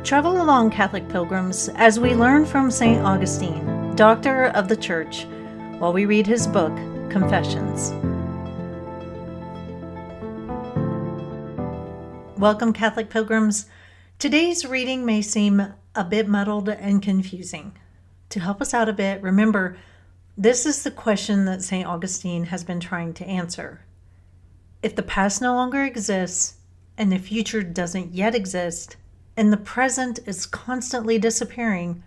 Travel along, Catholic pilgrims, as we learn from St. Augustine, Doctor of the Church, while we read his book, Confessions. Welcome, Catholic pilgrims. Today's reading may seem a bit muddled and confusing. To help us out a bit, remember, this is the question that St. Augustine has been trying to answer. If the past no longer exists, and the future doesn't yet exist, and the present is constantly disappearing,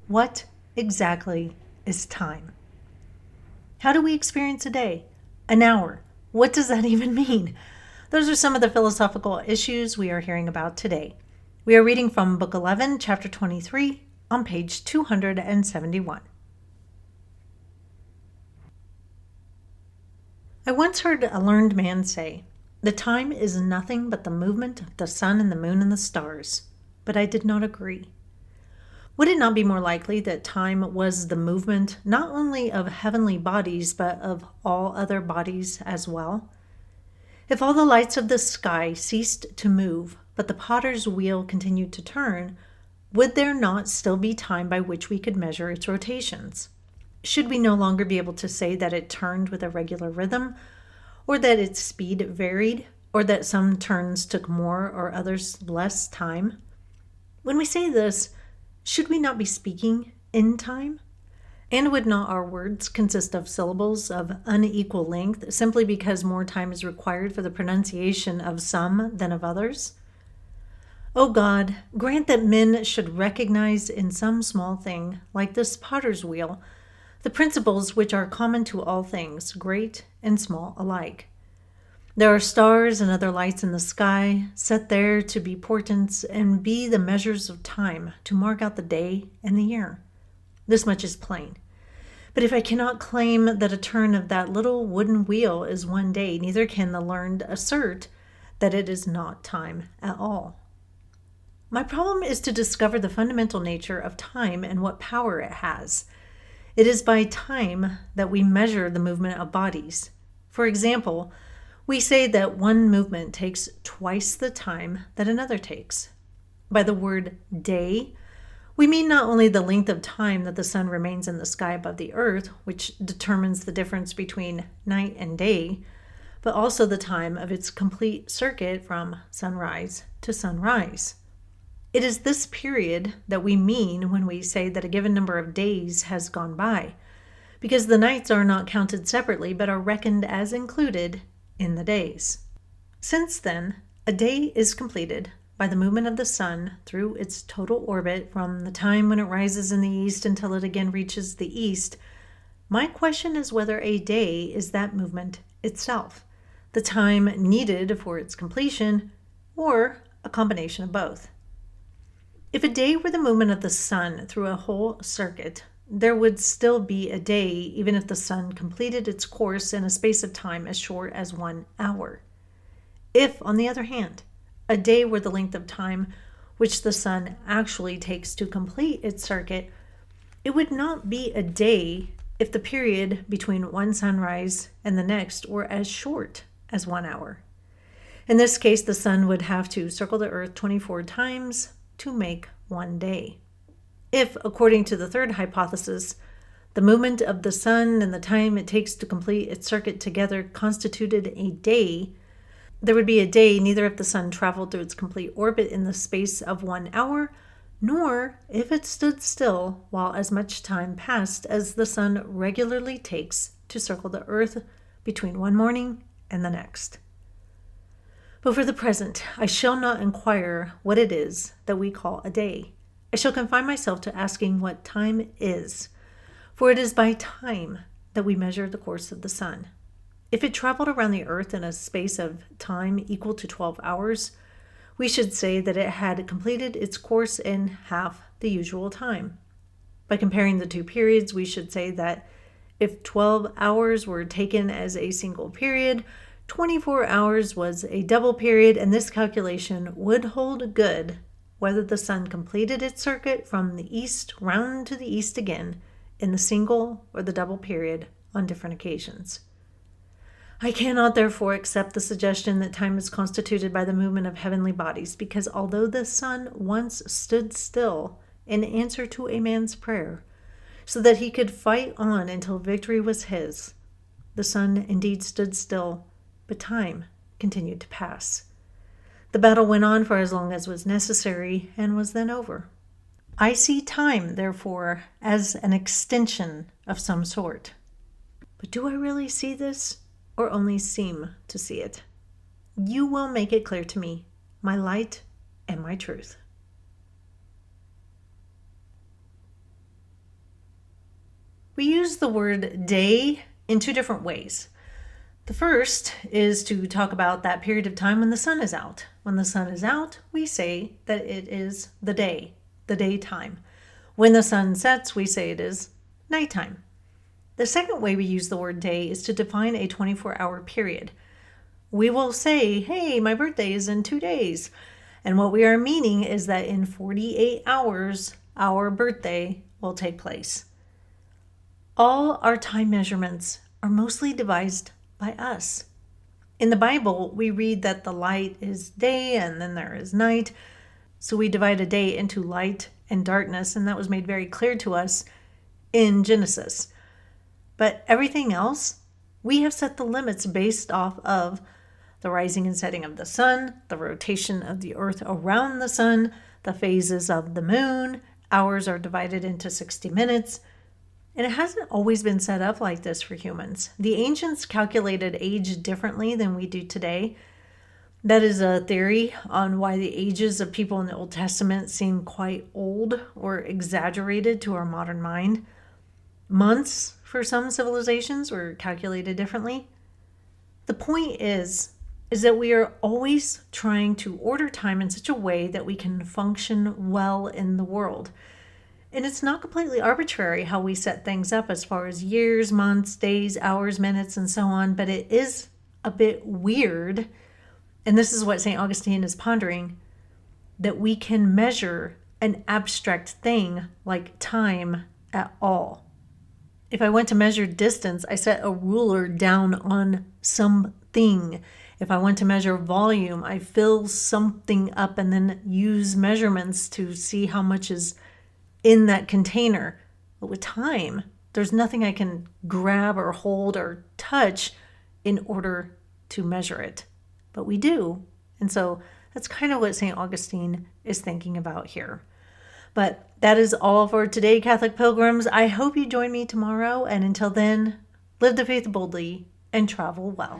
what exactly is time? How do we experience a day? An hour? What does that even mean? Those are some of the philosophical issues we are hearing about today. We are reading from Book 11, Chapter 23, on page 271. I once heard a learned man say, "The time is nothing but the movement of the sun and the moon and the stars." But I did not agree. Would it not be more likely that time was the movement not only of heavenly bodies, but of all other bodies as well? If all the lights of the sky ceased to move, but the potter's wheel continued to turn, would there not still be time by which we could measure its rotations? Should we no longer be able to say that it turned with a regular rhythm, or that its speed varied, or that some turns took more or others less time? When we say this, should we not be speaking in time? And would not our words consist of syllables of unequal length simply because more time is required for the pronunciation of some than of others? O God, grant that men should recognize in some small thing, like this potter's wheel, the principles which are common to all things, great and small alike. There are stars and other lights in the sky, set there to be portents and be the measures of time, to mark out the day and the year. This much is plain. But if I cannot claim that a turn of that little wooden wheel is one day, neither can the learned assert that it is not time at all. My problem is to discover the fundamental nature of time and what power it has. It is by time that we measure the movement of bodies. For example, we say that one movement takes twice the time that another takes. By the word day, we mean not only the length of time that the sun remains in the sky above the earth, which determines the difference between night and day, but also the time of its complete circuit from sunrise to sunrise. It is this period that we mean when we say that a given number of days has gone by, because the nights are not counted separately but are reckoned as included in the days. Since then, a day is completed by the movement of the sun through its total orbit from the time when it rises in the east until it again reaches the east, my question is whether a day is that movement itself, the time needed for its completion, or a combination of both. If a day were the movement of the sun through a whole circuit, there would still be a day even if the sun completed its course in a space of time as short as 1 hour. If, on the other hand, a day were the length of time which the sun actually takes to complete its circuit, it would not be a day if the period between one sunrise and the next were as short as 1 hour. In this case, the sun would have to circle the earth 24 times to make one day. If, according to the third hypothesis, the movement of the sun and the time it takes to complete its circuit together constituted a day, there would be a day neither if the sun traveled through its complete orbit in the space of 1 hour, nor if it stood still while as much time passed as the sun regularly takes to circle the earth between one morning and the next. But for the present, I shall not inquire what it is that we call a day. I shall confine myself to asking what time is, for it is by time that we measure the course of the sun. If it traveled around the earth in a space of time equal to 12 hours, we should say that it had completed its course in half the usual time. By comparing the two periods, we should say that if 12 hours were taken as a single period, 24 hours was a double period, and this calculation would hold good whether the sun completed its circuit from the east round to the east again in the single or the double period on different occasions. I cannot therefore accept the suggestion that time is constituted by the movement of heavenly bodies, because although the sun once stood still in answer to a man's prayer, so that he could fight on until victory was his, the sun indeed stood still, but time continued to pass. The battle went on for as long as was necessary and was then over. I see time, therefore, as an extension of some sort. But do I really see this, or only seem to see it? You will make it clear to me, my light and my truth. We use the word day in two different ways. The first is to talk about that period of time when the sun is out. When the sun is out, we say that it is the day, the daytime. When the sun sets, we say it is nighttime. The second way we use the word day is to define a 24-hour period. We will say, hey, my birthday is in 2 days. And what we are meaning is that in 48 hours, our birthday will take place. All our time measurements are mostly devised by us. In the Bible, we read that the light is day and then there is night. So we divide a day into light and darkness, and that was made very clear to us in Genesis. But everything else, we have set the limits based off of the rising and setting of the sun, the rotation of the earth around the sun, the phases of the moon. Hours are divided into 60 minutes. And it hasn't always been set up like this for humans. The ancients calculated age differently than we do today. That is a theory on why the ages of people in the Old Testament seem quite old or exaggerated to our modern mind. Months for some civilizations were calculated differently. The point is that we are always trying to order time in such a way that we can function well in the world. And it's not completely arbitrary how we set things up as far as years, months, days, hours, minutes, and so on, but it is a bit weird, and this is what St. Augustine is pondering, that we can measure an abstract thing like time at all. If I went to measure distance, I set a ruler down on something. If I want to measure volume, I fill something up and then use measurements to see how much is in that container. But with time, there's nothing I can grab or hold or touch in order to measure it. But we do. And so that's kind of what St. Augustine is thinking about here. But that is all for today, Catholic Pilgrims. I hope you join me tomorrow. And until then, live the faith boldly and travel well.